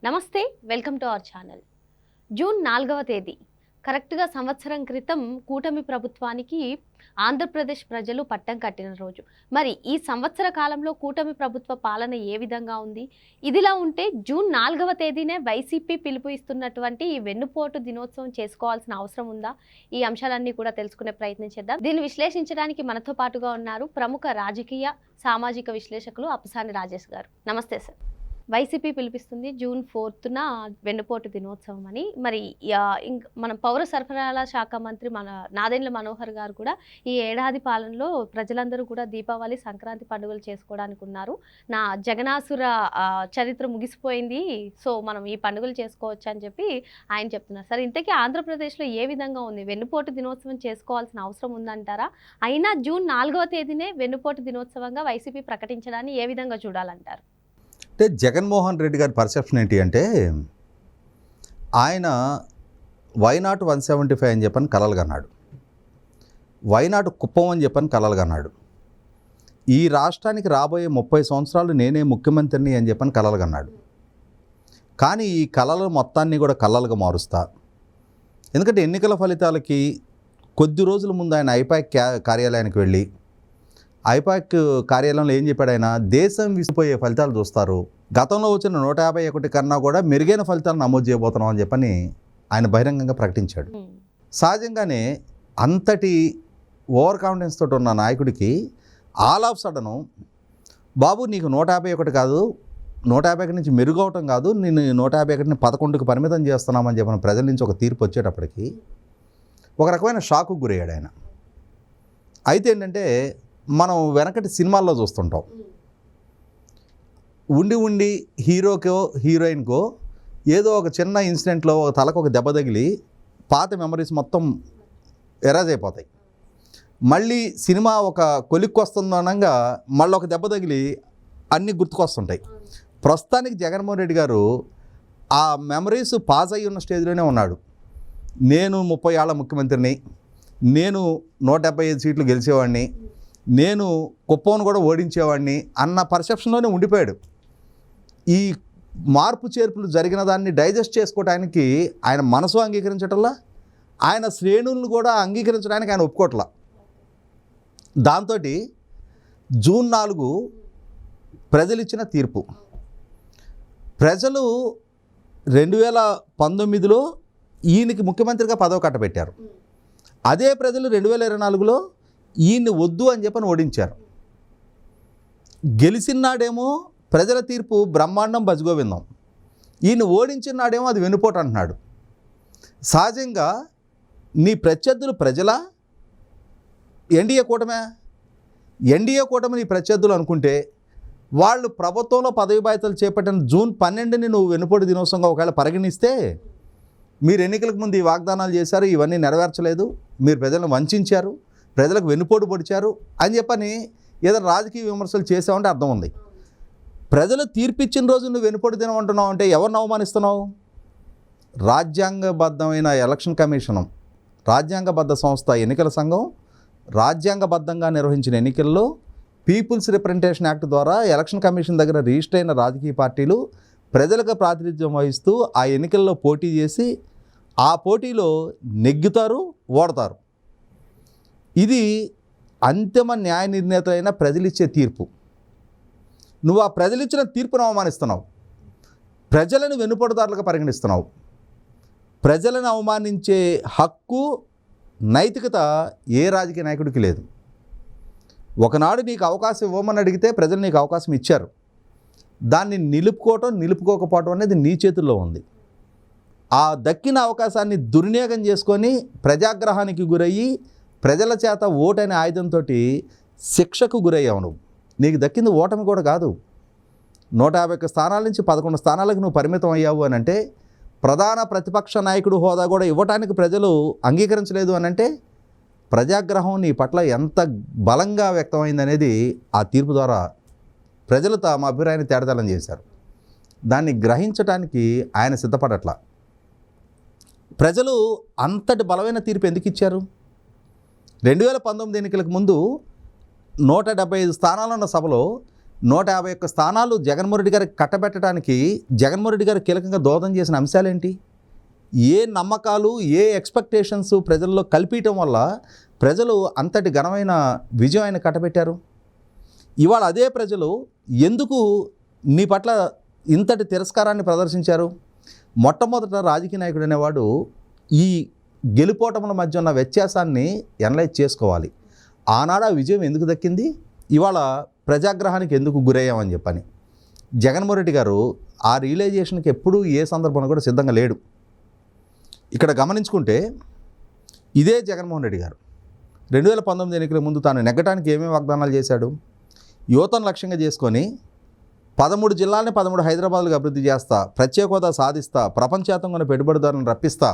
నమస్తే, welcome to our channel. June 4వ తేదీ కరెక్ట్గా సంవత్సరం క్రితం కూటమి ప్రభుత్వానికి ఆంధ్రప్రదేశ్ ప్రజలు పట్టం కట్టిన రోజు. మరి ఈ సంవత్సర కాలంలో కూటమి ప్రభుత్వ పాలన ఏ విధంగా ఉంది? ఇదిలా ఉంటే జూన్ 4వ తేదీనే వైసీపీ పిలుపు ఇస్తున్నటువంటి ఈ వెన్నుపోటు దినోత్సవం చేసుకోవాల్సిన అవసరం ఉందా? ఈ అంశాలన్నీ కూడా తెలుసుకునే ప్రయత్నం చేద్దాం. దీన్ని విశ్లేషించడానికి మనతో పాటుగా ఉన్నారు ప్రముఖ రాజకీయ సామాజిక విశ్లేషకులు అప్పసాని రాజేష్ గారు. నమస్తే సార్. వైసీపీ పిలిపిస్తుంది జూన్ 4న వెన్నుపోటు దినోత్సవం అని. మరి మన పౌర సరఫరాల శాఖ మంత్రి మన నాదెండ్ల మనోహర్ గారు కూడా ఈ ఏడాది పాలనలో ప్రజలందరూ కూడా దీపావళి సంక్రాంతి పండుగలు చేసుకోవడానికి ఉన్నారు, నా జగనాసుర చరిత్ర ముగిసిపోయింది, సో మనం ఈ పండుగలు చేసుకోవచ్చు అని చెప్పి ఆయన చెప్తున్నారు. సరే, ఇంతకీ ఆంధ్రప్రదేశ్లో ఏ విధంగా ఉంది? వెన్నుపోటు దినోత్సవం చేసుకోవాల్సిన అవసరం ఉందంటారా? అయినా జూన్ 4వ తేదీనే వెన్నుపోటు దినోత్సవంగా వైసీపీ ప్రకటించడాన్ని ఏ విధంగా చూడాలంటారు? అంటే జగన్మోహన్ రెడ్డి గారి పర్సెప్షన్ ఏంటి అంటే, ఆయన వైనాట్ 175 అని చెప్పని కలలుగన్నాడు, వైనాట్ కుప్పం అని చెప్పని కలలుగన్నాడు, ఈ రాష్ట్రానికి రాబోయే 30 సంవత్సరాలు నేనే ముఖ్యమంత్రిని అని చెప్పని కలలుగన్నాడు. కానీ ఈ కలల మొత్తాన్ని కూడా కలలుగా మారుస్తా. ఎందుకంటే ఎన్నికల ఫలితాలకి కొద్ది రోజుల ముందు ఆయన ఐపాక్ కార్యాలయానికి వెళ్ళి ఐపాక్ కార్యాలయంలో ఏం చెప్పాడు ఆయన, దేశం విసిపోయే ఫలితాలు చూస్తారు, గతంలో వచ్చిన 151 కన్నా కూడా మెరుగైన ఫలితాలు నమోదు చేయబోతున్నాం అని చెప్పని ఆయన బహిరంగంగా ప్రకటించాడు. సహజంగానే అంతటి ఓవర్ కాన్ఫిడెన్స్ తోటి ఉన్న నాయకుడికి ఆల్ ఆఫ్ సడను బాబు నీకు 151 కాదు, 151 నుంచి మెరుగవటం కాదు, నేను 151ని 11కి పరిమితం చేస్తున్నామని చెప్పిన ప్రజల నుంచి ఒక తీర్పు వచ్చేటప్పటికి ఒక రకమైన షాకు గురయ్యాడు ఆయన. అయితే ఏంటంటే, మనం వెనకటి సినిమాల్లో చూస్తుంటాం, ఉండి ఉండి హీరోకో హీరోయిన్కో ఏదో ఒక చిన్న ఇన్సిడెంట్లో ఒక తలకు ఒక దెబ్బ తగిలి పాత మెమరీస్ మొత్తం ఎరేజ్ అయిపోతాయి. మళ్ళీ సినిమా ఒక కొలిక్కి వస్తుందనగా మళ్ళీ ఒక దెబ్బ తగిలి అన్నీ గుర్తుకొస్తుంటాయి. ప్రస్తుతానికి జగన్మోహన్ రెడ్డి గారు ఆ మెమరీస్ పాస్ అయ్యి ఉన్న స్టేజ్లోనే ఉన్నాడు. నేను 30 ఏళ్ల ముఖ్యమంత్రిని, నేను 175 సీట్లు గెలిచేవాడిని, నేను కుప్పంను కూడా ఓడించేవాడిని అన్న పర్సెప్షన్లోనే ఉండిపోయాడు. ఈ మార్పు చేర్పులు జరిగిన దాన్ని డైజెస్ట్ చేసుకోవడానికి ఆయన మనసు అంగీకరించటంలా, ఆయన శ్రేణులను కూడా అంగీకరించడానికి ఆయన ఒప్పుకోవట్లా. దాంతో జూన్ 4 ప్రజలు ఇచ్చిన తీర్పు, ప్రజలు 2019లో ఈయనకి ముఖ్యమంత్రిగా పదవి కట్టబెట్టారు. అదే ప్రజలు 2024లో ఈయన్ని వద్దు అని చెప్పని ఓడించారు. గెలిచినాడేమో ప్రజల తీర్పు బ్రహ్మాండం బజగోవిందం, ఈయన ఓడించినాడేమో అది వెన్నుపోటు అంటున్నాడు. సహజంగా నీ ప్రత్యర్థులు ప్రజలా, ఎన్డీఏ కూటమే? ఎన్డీఏ కూటమి నీ ప్రత్యర్థులు అనుకుంటే వాళ్ళు ప్రభుత్వంలో పదవి బాధ్యతలు చేపట్టిన జూన్ 12ని నువ్వు వెన్నుపోటు దినోత్సవంగా ఒకవేళ పరిగణిస్తే, మీరు ఎన్నికలకు ముందు ఈ వాగ్దానాలు చేశారు, ఇవన్నీ నెరవేర్చలేదు, మీరు ప్రజలను వంచారు, ప్రజలకు వెన్నుపోటు పొడిచారు అని చెప్పని ఏదైనా రాజకీయ విమర్శలు చేసావంటే అర్థం ఉంది. ప్రజలు తీర్పిచ్చిన రోజు నువ్వు వెన్నుపోటు దినం అంటున్నావు అంటే ఎవరిని అవమానిస్తున్నావు? రాజ్యాంగబద్ధమైన ఎలక్షన్ కమిషను, రాజ్యాంగబద్ధ సంస్థ ఎన్నికల సంఘం రాజ్యాంగబద్ధంగా నిర్వహించిన ఎన్నికల్లో పీపుల్స్ రిప్రజెంటేషన్ యాక్ట్ ద్వారా ఎలక్షన్ కమిషన్ దగ్గర రిజిస్టర్ అయిన రాజకీయ పార్టీలు ప్రజలకు ప్రాతినిధ్యం వహిస్తూ ఆ ఎన్నికల్లో పోటీ చేసి ఆ పోటీలో నెగ్గుతారు, ఓడతారు. ఇది అంతిమ న్యాయ నిర్ణేత అయిన ప్రజలిచ్చే తీర్పు. నువ్వు ఆ ప్రజలిచ్చిన తీర్పును అవమానిస్తున్నావు, ప్రజలను వెన్నుపోటుదారులుగా పరిగణిస్తున్నావు. ప్రజలను అవమానించే హక్కు, నైతికత ఏ రాజకీయ నాయకుడికి లేదు. ఒకనాడు నీకు అవకాశం ఇవ్వమని అడిగితే ప్రజలు నీకు అవకాశం ఇచ్చారు, దాన్ని నిలుపుకోకపోవటం అనేది నీ చేతుల్లో ఉంది. ఆ దక్కిన అవకాశాన్ని దుర్వినియోగం చేసుకొని ప్రజాగ్రహానికి గురయ్యి ప్రజల చేత ఓటనే ఆయుధంతో శిక్షకు గురయ్యావు. నీకు దక్కింది ఓటమి కూడా కాదు. 151 స్థానాల నుంచి 11 స్థానాలకు నువ్వు పరిమితం అయ్యావు అని అంటే, ప్రధాన ప్రతిపక్ష నాయకుడు హోదా కూడా ఇవ్వటానికి ప్రజలు అంగీకరించలేదు అని అంటే, ప్రజాగ్రహం నీ పట్ల ఎంత బలంగా వ్యక్తమైందనేది ఆ తీర్పు ద్వారా ప్రజలు తమ అభిప్రాయాన్ని తేటతెల్లం చేశారు. దాన్ని గ్రహించడానికి ఆయన సిద్ధపడట్లా. ప్రజలు అంతటి బలమైన తీర్పు ఎందుకు ఇచ్చారు? 2019 ఎన్నికలకు ముందు 175 స్థానాలున్న సభలో 151 స్థానాలు జగన్మోహన్ రెడ్డి గారికి కట్టబెట్టడానికి జగన్మోహన్ రెడ్డి గారు కీలకంగా దోహదం చేసిన అంశాలేంటి? ఏ నమ్మకాలు, ఏ ఎక్స్పెక్టేషన్స్ ప్రజల్లో కల్పించడం వల్ల ప్రజలు అంతటి ఘనమైన విజయం ఆయన కట్టబెట్టారు? ఇవాళ అదే ప్రజలు ఎందుకు నీ పట్ల ఇంతటి తిరస్కారాన్ని ప్రదర్శించారు? మొట్టమొదట రాజకీయ నాయకుడు అనేవాడు ఈ గెలుపోటముల మధ్య ఉన్న వ్యత్యాసాన్ని ఎనలైజ్ చేసుకోవాలి. ఆనాడు ఆ విజయం ఎందుకు దక్కింది, ఇవాళ ప్రజాగ్రహానికి ఎందుకు గురయ్యామని చెప్పని. జగన్మోహన్ రెడ్డి గారు ఆ రియలైజేషన్కి ఎప్పుడూ ఏ సందర్భంలో కూడా సిద్ధంగా లేడు. ఇక్కడ గమనించుకుంటే ఇదే జగన్మోహన్ రెడ్డి గారు 2019 ఎన్నికల ముందు తాను నెగ్గటానికి ఏమేమి వాగ్దానాలు చేశాడు? యువతను లక్ష్యంగా చేసుకొని 13 జిల్లాలని 13 హైదరాబాద్లకు అభివృద్ధి చేస్తా, ప్రత్యేక హోదా సాధిస్తా, ప్రపంచవ్యాప్తంగా పెట్టుబడిదారులను రప్పిస్తా,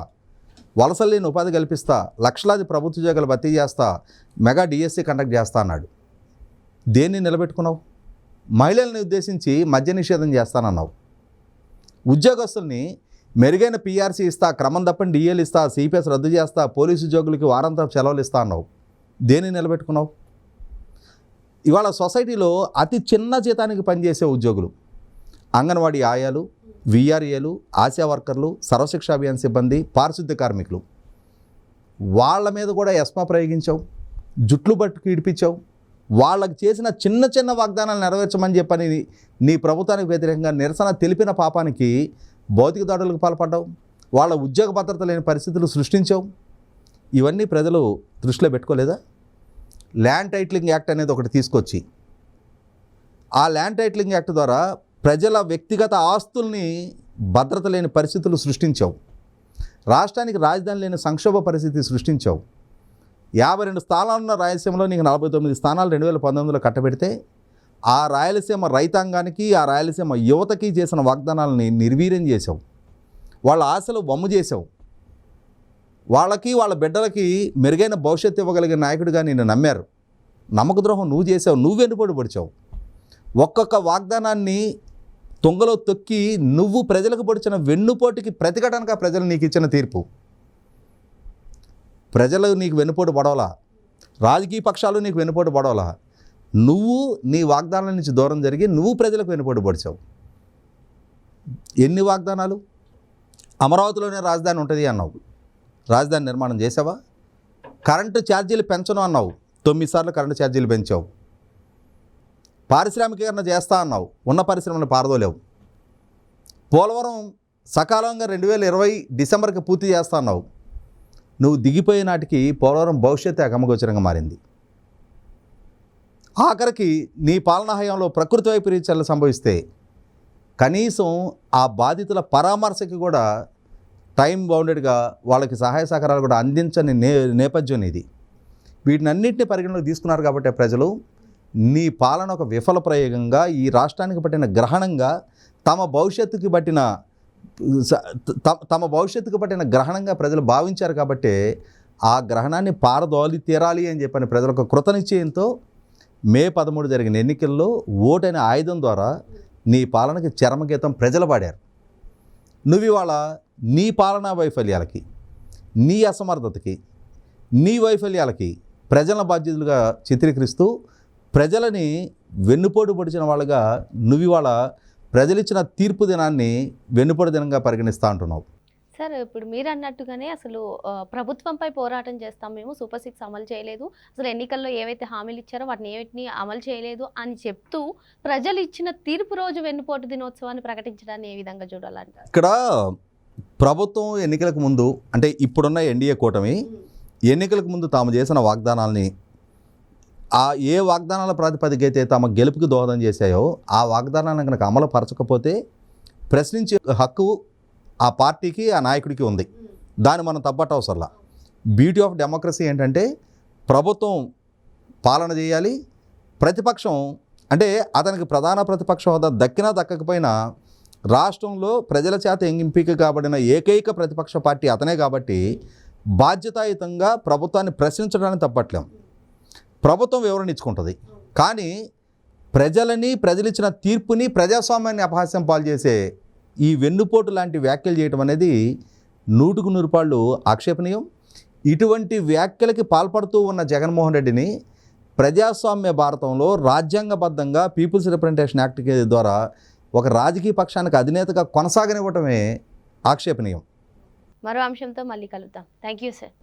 వలసలు లేని ఉపాధి కల్పిస్తా, లక్షలాది ప్రభుత్వ ఉద్యోగాలు భర్తీ చేస్తా, మెగా డిఎస్సి కండక్ట్ చేస్తా అన్నాడు. దేన్ని నిలబెట్టుకున్నావు? మహిళల్ని ఉద్దేశించి మద్య నిషేధం చేస్తానన్నావు. ఉద్యోగస్తుల్ని మెరుగైన పీఆర్సీ ఇస్తా, క్రమం తప్పని డిఎల్ ఇస్తా, సిపిఎస్ రద్దు చేస్తా, పోలీసు ఉద్యోగులకి వారంతా సెలవులు ఇస్తా అన్నావు. దేన్ని నిలబెట్టుకున్నావు? ఇవాళ సొసైటీలో అతి చిన్న జీతానికి పనిచేసే ఉద్యోగులు, అంగన్వాడీ ఆయాలు, విఆర్ఏలు, ఆశా వర్కర్లు, సర్వశిక్ష అభియాన్ సిబ్బంది, పారిశుద్ధ్య కార్మికులు, వాళ్ళ మీద కూడా ఎస్మా ప్రయోగించావు, జుట్లు పట్టుకు ఇడిపించావు. వాళ్ళకి చేసిన చిన్న చిన్న వాగ్దానాలు నెరవేర్చమని చెప్పని నీ ప్రభుత్వానికి వ్యతిరేకంగా నిరసన తెలిపిన పాపానికి భౌతిక దాడులకు పాల్పడ్డావు. వాళ్ళ ఉద్యోగ భద్రత లేని పరిస్థితులు సృష్టించావు. ఇవన్నీ ప్రజలు దృష్టిలో పెట్టుకోలేదా? ల్యాండ్ టైటిలింగ్ యాక్ట్ అనేది ఒకటి తీసుకొచ్చి ఆ ల్యాండ్ టైటిలింగ్ యాక్ట్ ద్వారా ప్రజల వ్యక్తిగత ఆస్తుల్ని భద్రత లేని పరిస్థితులు సృష్టించావు. రాష్ట్రానికి రాజధాని లేని సంక్షోభ పరిస్థితి సృష్టించావు. 52 స్థానాలున్న రాయలసీమలో నీకు 49 స్థానాలు 2019లో కట్టబెడితే ఆ రాయలసీమ రైతాంగానికి, ఆ రాయలసీమ యువతకి చేసిన వాగ్దానాలని నిర్వీర్యం చేసావు. వాళ్ళ ఆశలు వమ్ము చేసావు. వాళ్ళకి, వాళ్ళ బిడ్డలకి మెరుగైన భవిష్యత్తు ఇవ్వగలిగిన నాయకుడిగా నిన్ను నమ్మారు. నమ్మక ద్రోహం నువ్వు చేసావు. నువ్వు వెనుబడి పొడిచావు. ఒక్కొక్క వాగ్దానాన్ని తొంగలో తొక్కి నువ్వు ప్రజలకు పొడిచిన వెన్నుపోటుకి ప్రతిఘటనగా ప్రజలు నీకు ఇచ్చిన తీర్పు. ప్రజలు నీకు వెన్నుపోటు పడవలా, రాజకీయ పక్షాలు నీకు వెన్నుపోటు పడవలా. నువ్వు నీ వాగ్దానాల నుంచి దూరం జరిగి నువ్వు ప్రజలకు వెన్నుపోటు పొడిచావు. ఎన్ని వాగ్దానాలు? అమరావతిలోనే రాజధాని ఉంటుంది అన్నావు. రాజధాని నిర్మాణం చేసావా? కరెంటు ఛార్జీలు పెంచను అన్నావు. 9 సార్లు కరెంటు ఛార్జీలు పెంచావు. పారిశ్రామికీకరణ చేస్తా అన్నావు. ఉన్న పరిశ్రమను పారదోలేవు. పోలవరం సకాలంగా 2020 డిసెంబర్కి పూర్తి చేస్తా అన్నావు. నువ్వు దిగిపోయే నాటికి పోలవరం భవిష్యత్తు అగమగోచరంగా మారింది. ఆఖరికి నీ పాలనా హయాంలో ప్రకృతి వైపరీత్యాలు సంభవిస్తే కనీసం ఆ బాధితుల పరామర్శకి కూడా టైం బౌండెడ్గా వాళ్ళకి సహాయ సహకారాలు కూడా అందించని నేపథ్యం ఇది. వీటినన్నింటినీ పరిగణలోకి తీసుకున్నారు కాబట్టి ప్రజలు నీ పాలన ఒక విఫల ప్రయోగంగా, ఈ రాష్ట్రానికి పట్టిన గ్రహణంగా, తమ భవిష్యత్తుకి పట్టిన గ్రహణంగా ప్రజలు భావించారు. కాబట్టి ఆ గ్రహణాన్ని పారదోలి తీరాలి అని చెప్పని ప్రజలు ఒక కృతనిశ్చయంతో మే 13 జరిగిన ఎన్నికల్లో ఓటైన ఆయుధం ద్వారా నీ పాలనకి చరమగీతం ప్రజలు పాడారు. నువ్వు ఇవాళ నీ పాలనా వైఫల్యాలకి, నీ అసమర్థతకి, నీ వైఫల్యాలకి ప్రజల బాధ్యతలుగా చిత్రీకరిస్తూ ప్రజలని వెన్నుపోటు పొడిచిన వాళ్ళగా నువ్వు ఇవాళ ప్రజలిచ్చిన తీర్పు దినాన్ని వెన్నుపోటు దినంగా పరిగణిస్తూ అంటున్నావు. సార్, ఇప్పుడు మీరు అన్నట్టుగానే అసలు ప్రభుత్వంపై పోరాటం చేస్తాం, మేము సూపర్ 6 అమలు చేయలేదు, అసలు ఎన్నికల్లో ఏవైతే హామీలు ఇచ్చారో వాటిని ఏవిటిని అమలు చేయలేదు అని చెప్తూ ప్రజలు ఇచ్చిన తీర్పు రోజు వెన్నుపోటు దినోత్సవాన్ని ప్రకటించడాన్ని ఏ విధంగా చూడాలంటారు? ఇక్కడ ప్రభుత్వం ఎన్నికలకు ముందు, అంటే ఇప్పుడున్న ఎన్డీఏ కూటమి ఎన్నికలకు ముందు తాము చేసిన వాగ్దానాల్ని, ఆ ఏ వాగ్దానాల ప్రాతిపదిక అయితే తమ గెలుపుకి దోహదం చేశాయో ఆ వాగ్దానాలను కనుక అమలు పరచకపోతే ప్రశ్నించే హక్కు ఆ పార్టీకి, ఆ నాయకుడికి ఉంది. దాన్ని మనం తప్పట్టవసరంలా. బ్యూటీ ఆఫ్ డెమోక్రసీ ఏంటంటే ప్రభుత్వం పాలన చేయాలి, ప్రతిపక్షం అంటే అతనికి ప్రధాన ప్రతిపక్ష హోదా దక్కినా దక్కకపోయినా రాష్ట్రంలో ప్రజల చేత ఎంపిక కాబడిన ఏకైక ప్రతిపక్ష పార్టీ అతనే. కాబట్టి బాధ్యతాయుతంగా ప్రభుత్వాన్ని ప్రశ్నించడానికి తప్పట్లేం. ప్రభుత్వం వివరణ ఇచ్చుకుంటుంది. కానీ ప్రజలని, ప్రజలిచ్చిన తీర్పుని, ప్రజాస్వామ్యాన్ని అపహాస్యం పాలు చేసే ఈ వెన్నుపోటు లాంటి వ్యాఖ్యలు చేయటం అనేది 100కు 100 పాళ్ళు ఆక్షేపణీయం. ఇటువంటి వ్యాఖ్యలకి పాల్పడుతూ ఉన్న జగన్మోహన్ రెడ్డిని ప్రజాస్వామ్య భారతంలో రాజ్యాంగబద్ధంగా పీపుల్స్ రిప్రజెంటేషన్ యాక్ట్ ద్వారా ఒక రాజకీయ పక్షానికి అధినేతగా కొనసాగనివ్వటమే ఆక్షేపణీయం. మరో అంశంతో మళ్ళీ కలుద్దాం. Thank you sir.